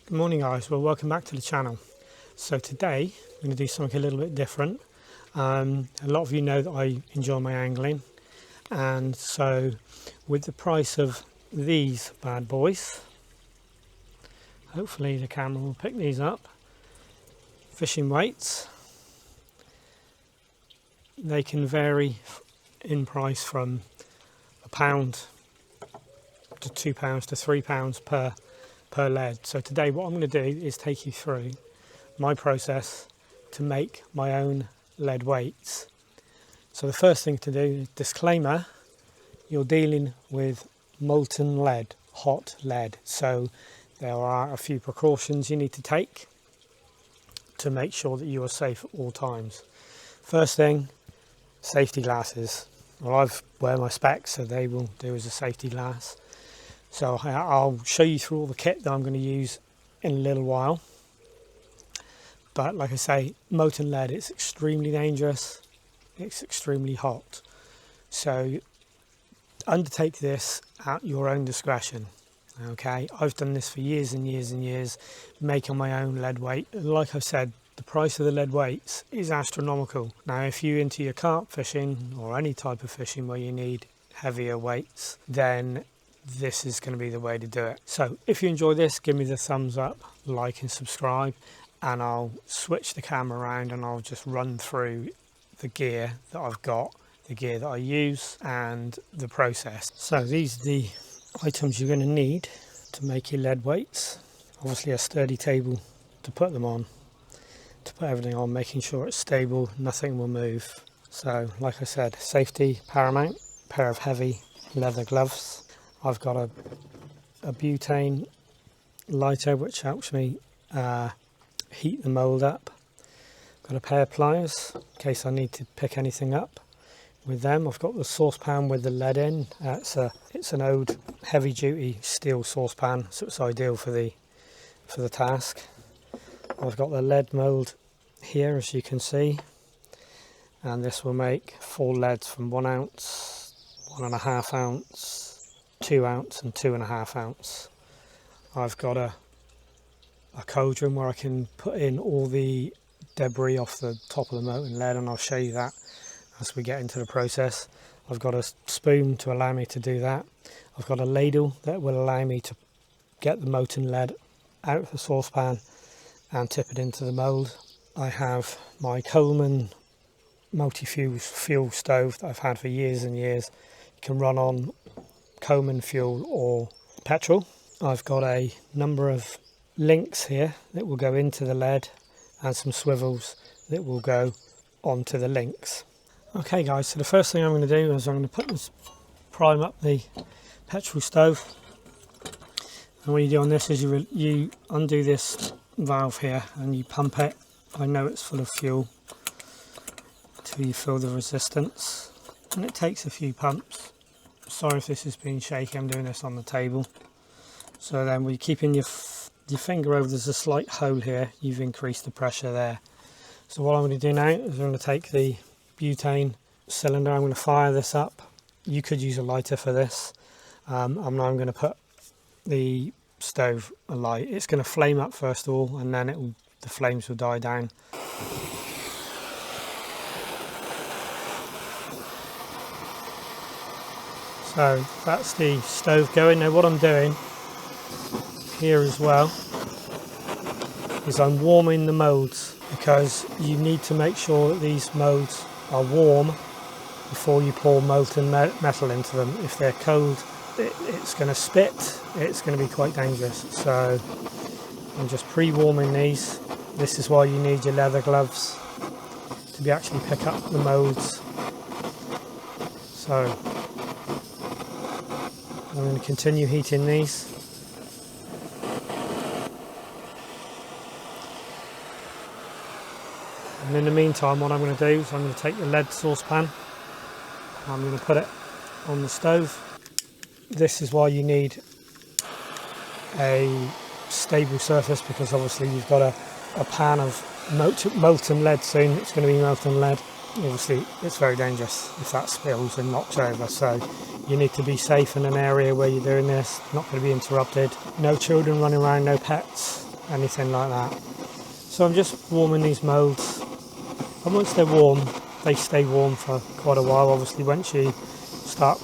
Good morning guys, well welcome back to the channel. So today I'm going to do something a little bit different. A lot of you know that I enjoy my angling, and so with the price of these bad boys, hopefully the camera will pick these up, fishing weights, they can vary in price from £1 to £2 to £3 per lead. So today what I'm going to do is take you through my process to make my own lead weights. So the first thing to do, disclaimer, you're dealing with molten lead, hot lead, so there are a few precautions you need to take to make sure that you are safe at all times. First thing, safety glasses. Well, I've wear my specs, so they will do as a safety glass. So I'll show you through all the kit that I'm going to use in a little while. But like I say, molten lead, it's extremely dangerous, it's extremely hot. So undertake this at your own discretion. Okay, I've done this for years and years and years, making my own lead weight. Like I said, the price of the lead weights is astronomical. Now if you're into your carp fishing or any type of fishing where you need heavier weights, then this is going to be the way to do it. So if you enjoy this, give me the thumbs up, like and subscribe, and I'll switch the camera around and I'll just run through the gear that I've got, the gear that I use and the process. So these are the items you're going to need to make your lead weights. Obviously a sturdy table to put them on, to put everything on, making sure it's stable, nothing will move. So like I said, safety paramount, pair of heavy leather gloves. I've got a butane lighter which helps me heat the mould up. Got a pair of pliers in case I need to pick anything up with them. I've got the saucepan with the lead in. It's an old heavy duty steel saucepan, so it's ideal for the task. I've got the lead mould here, as you can see, and this will make 4 leads from 1 ounce, 1.5 ounce, 2 ounce and 2.5 ounce. I've got a cauldron where I can put in all the debris off the top of the molten lead, and I'll show you that as we get into the process. I've got a spoon to allow me to do that. I've got a ladle that will allow me to get the molten lead out of the saucepan and tip it into the mould. I have my Coleman multi-fuel stove that I've had for years and years. You can run on Coleman fuel or petrol. I've got a number of links here that will go into the lead and some swivels that will go onto the links. Okay guys, so the first thing I'm going to do is I'm going to prime up the petrol stove, and what you do on this is you undo this valve here and you pump it. I know it's full of fuel until you feel the resistance, and it takes a few pumps. Sorry if this has been shaky, I'm doing this on the table. So then we're keeping your finger over, there's a slight hole here, you've increased the pressure there. So what I'm going to do now is I'm going to take the butane cylinder, I'm going to fire this up. You could use a lighter for this. I'm now going to put the stove alight. It's going to flame up first of all, and then the flames will die down. So that's the stove going. Now what I'm doing here as well is I'm warming the moulds, because you need to make sure that these moulds are warm before you pour molten metal into them. If they're cold, it's going to spit, it's going to be quite dangerous. So I'm just pre-warming these. This is why you need your leather gloves to actually pick up the moulds. So I'm going to continue heating these. And in the meantime, what I'm going to do is I'm going to take the lead saucepan, I'm going to put it on the stove. This is why you need a stable surface, because obviously you've got a pan of molten lead soon. It's going to be molten lead. Obviously it's very dangerous if that spills and knocks over, so you need to be safe in an area where you're doing this, not going to be interrupted. No children running around, no pets. anything like that. So I'm just warming these moulds, and once they're warm, they stay warm for quite a while. Obviously once you start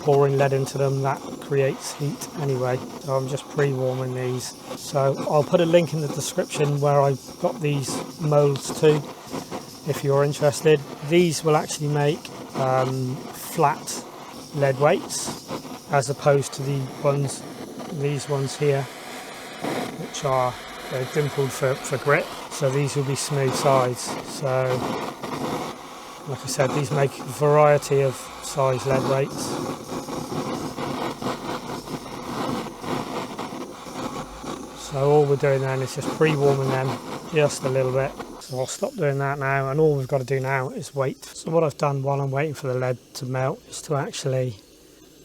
pouring lead into them, that creates heat anyway, so I'm just pre-warming these. So I'll put a link in the description where I got these moulds to, if you're interested. These will actually make flat lead weights, as opposed to these ones here, which are dimpled for grip. So these will be smooth sides. So like I said, these make a variety of size lead weights. So all we're doing then is just pre-warming them just a little bit. So I'll stop doing that now, and all we've got to do now is wait. So what I've done while I'm waiting for the lead to melt is to actually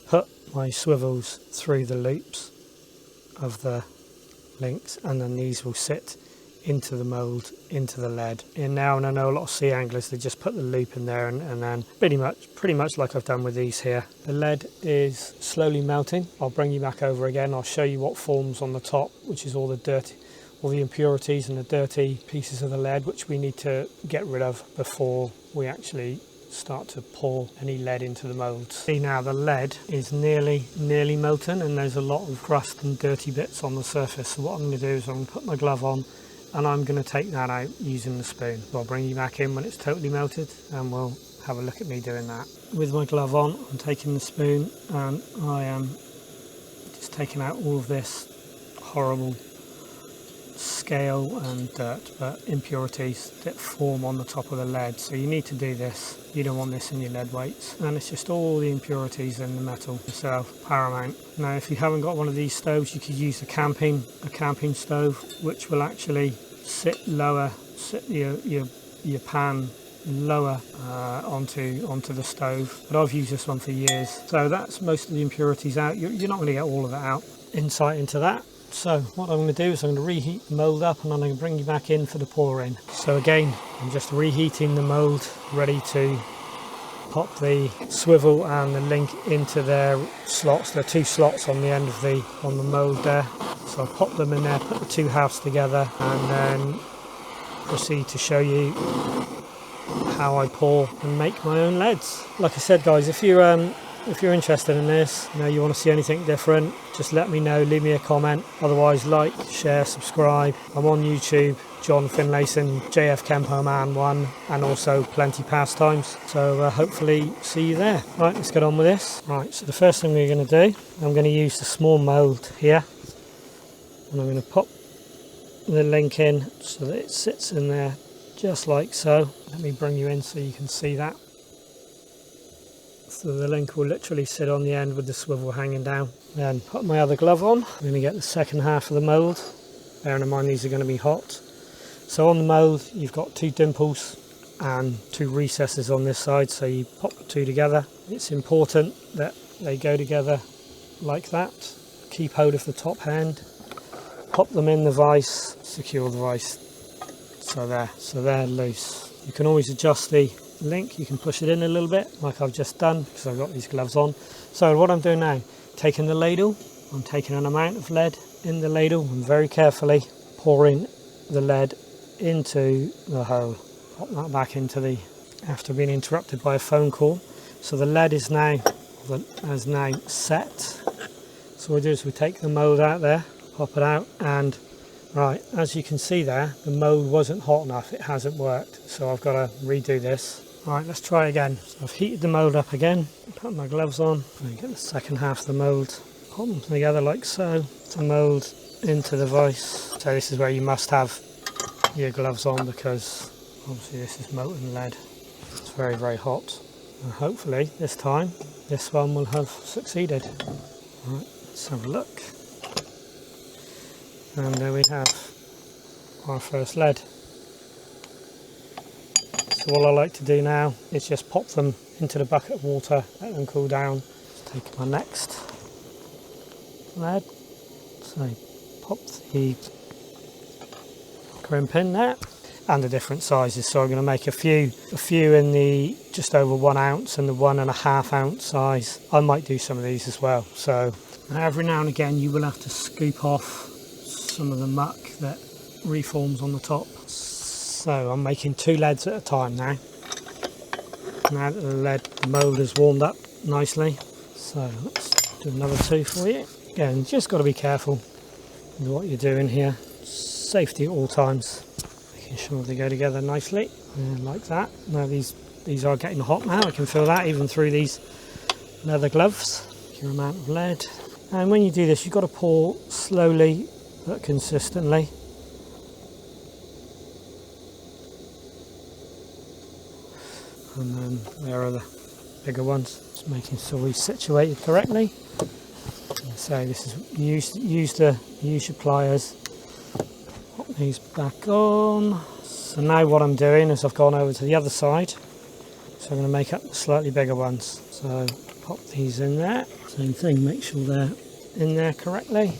put my swivels through the loops of the links, and then these will sit into the mould, into the lead. And now, and I know a lot of sea anglers, they just put the loop in there, and then pretty much like I've done with these here. The lead is slowly melting. I'll bring you back over again. I'll show you what forms on the top, which is all the dirty, all the impurities and the dirty pieces of the lead, which we need to get rid of before we actually start to pour any lead into the mould. See now, the lead is nearly melting, and there's a lot of crust and dirty bits on the surface. So what I'm going to do is I'm going to put my glove on, and I'm going to take that out using the spoon. So I'll bring you back in when it's totally melted, and we'll have a look at me doing that. With my glove on, I'm taking the spoon, and I am just taking out all of this horrible scale and dirt, but impurities that form on the top of the lead. So you need to do this. You don't want this in your lead weights, and it's just all the impurities in the metal itself, paramount. Now if you haven't got one of these stoves, you could use a camping stove, which will actually sit your pan lower onto the stove. But I've used this one for years, so that's most of the impurities out. You're not going to get all of it out. Insight into that. So what I'm going to do is I'm going to reheat the mould up, and I'm going to bring you back in for the pouring. So again, I'm just reheating the mould, ready to pop the swivel and the link into their slots. There are two slots on the end of the mould there. So I'll pop them in there, put the two halves together, and then proceed to show you how I pour and make my own leads. Like I said, guys, if you're interested in this, you want to see anything different, just let me know, leave me a comment. Otherwise, like, share, subscribe. I'm on YouTube, JonFinlayson, JF Kempo Man 1, and also PlentyPastimes. So hopefully see you there. Right, let's get on with this. Right, so the first thing we're going to do, I'm going to use the small mould here, and I'm going to pop the link in so that it sits in there just like so. Let me bring you in so you can see that. So the link will literally sit on the end with the swivel hanging down. Then put my other glove on. I'm going to get the second half of the mould. Bearing in mind these are going to be hot. So on the mould you've got two dimples and two recesses on this side, so you pop the two together. It's important that they go together like that. Keep hold of the top end, pop them in the vise, secure the vise so they're loose. You can always adjust the link, you can push it in a little bit like I've just done because I've got these gloves on. So what I'm doing now, taking the ladle, I'm taking an amount of lead in the ladle and very carefully pouring the lead into the hole. Pop that back into the, after being interrupted by a phone call. So the lead is now set. So what we do is we take the mould out there, pop it out, and right, as you can see there, the mould wasn't hot enough, it hasn't worked, so I've got to redo this. Right, let's try again. So I've heated the mould up again, put my gloves on, and get the second half of the mould, pop them together like so, the mould into the vise. So this is where you must have your gloves on because obviously this is molten lead. It's very, very hot. And hopefully this time, this one will have succeeded. Right, let's have a look. And there we have our first lead. So all I like to do now is just pop them into the bucket of water, let them cool down. Take my next lead. So pop the crimp in there, and the different sizes. So I'm going to make a few in the just over 1 ounce and the 1.5 ounce size. I might do some of these as well. So every now and again you will have to scoop off some of the muck that reforms on the top. So I'm making 2 leads at a time now. Now that the mould has warmed up nicely. So let's do another 2 for you. Again, you just got to be careful with what you're doing here. Safety at all times. Making sure they go together nicely. And like that. Now these are getting hot now. I can feel that even through these leather gloves. Your amount of lead. And when you do this, you've got to pour slowly but consistently. And then there are the bigger ones. Just making sure we're situated correctly. So this is use your pliers. Pop these back on. So now what I'm doing is I've gone over to the other side. So I'm going to make up the slightly bigger ones. So pop these in there. Same thing, make sure they're in there correctly.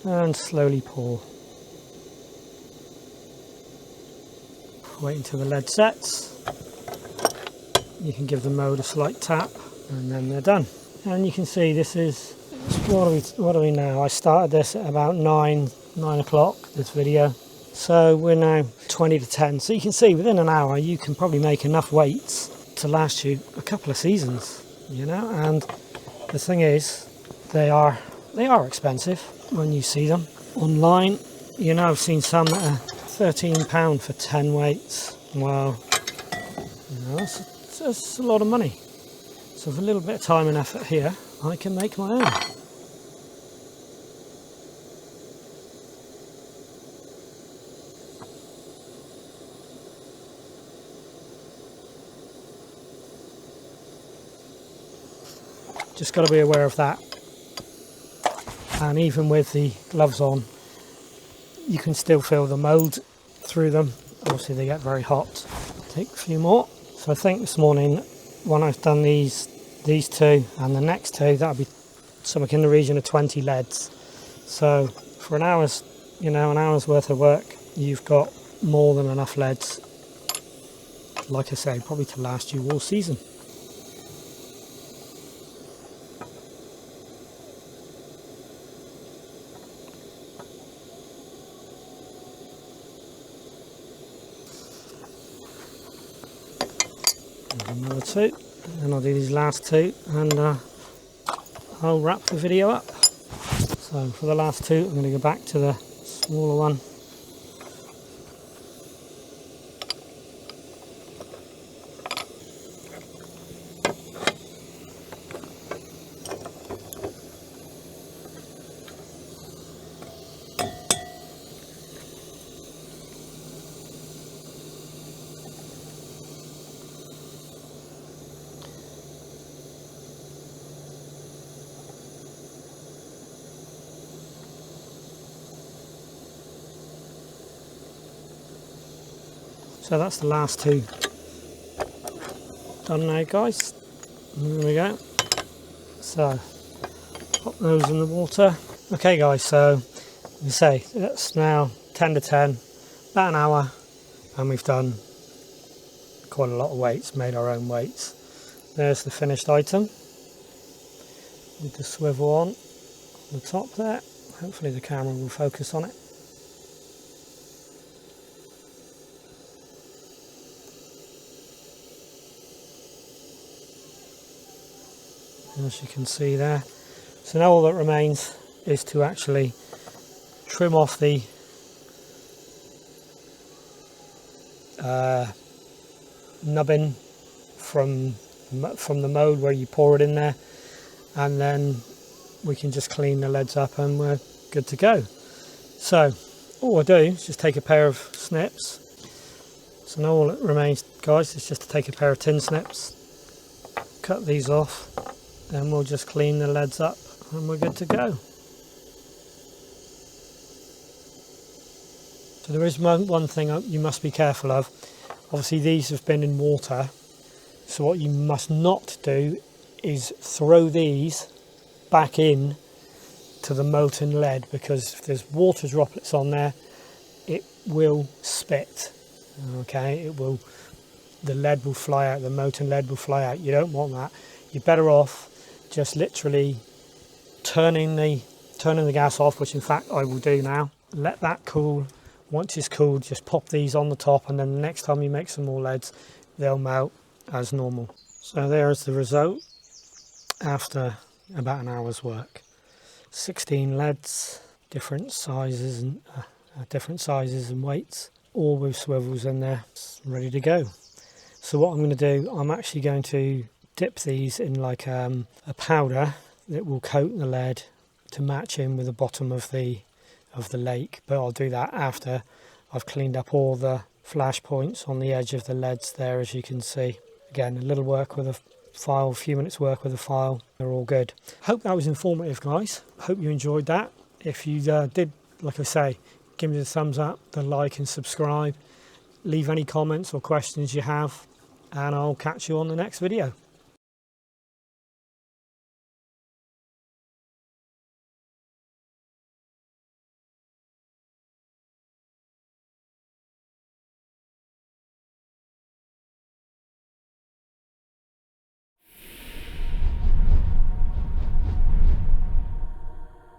And slowly pour. Wait until the lead sets. You can give the mould a slight tap and then they're done. And you can see this is, what are we now? I started this at about 9 o'clock, this video. So we're now 20 to 10. So you can see within an hour you can probably make enough weights to last you a couple of seasons, you know. And the thing is, they are expensive when you see them online. You know, I've seen some that are £13 for 10 weights. Well, you know, that's a lot of money. So with a little bit of time and effort here, I can make my own. Just got to be aware of that. And even with the gloves on, you can still feel the mould through them. Obviously they get very hot. Take a few more. So I think this morning when I've done these 2 and the next 2, that'll be something in the region of 20 leads. So for an hour's worth of work, you've got more than enough leads, like I say, probably to last you all season. Another 2, and I'll do these last 2 and I'll wrap the video up. So for the last 2 I'm going to go back to the smaller one. So that's the last 2 done now, guys. There we go. So pop those in the water. Okay guys, so we say it's now 10 to 10, about an hour, and we've done quite a lot of weights, made our own weights. There's the finished item with the swivel on the top there. Hopefully the camera will focus on it. As you can see there. So now all that remains is to actually trim off the nubbin from the mould where you pour it in there, and then we can just clean the leads up and we're good to go. So all I do is just take a pair of snips. So now all that remains, guys, is just to take a pair of tin snips, cut these off, and we'll just clean the leads up and we're good to go. So there is one thing you must be careful of. Obviously these have been in water, so what you must not do is throw these back in to the molten lead, because if there's water droplets on there, it will spit. Okay, the lead will fly out, the molten lead will fly out. You don't want that. You're better off just literally turning the gas off, which in fact I will do now. Let that cool. Once it's cooled, just pop these on the top, and then the next time you make some more leads, they'll melt as normal. So there's the result after about an hour's work. 16 leads, different sizes and weights, all with swivels in there, ready to go. So what I'm going to do, I'm actually going to dip these in like a powder that will coat the lead to match in with the bottom of the lake, but I'll do that after I've cleaned up all the flash points on the edge of the leads there, as you can see. Again, a little work with a file, a few minutes work with a file, they're all good. Hope that was informative, guys. Hope you enjoyed that. If you did, like I say, give me the thumbs up, the like and subscribe. Leave any comments or questions you have, and I'll catch you on the next video.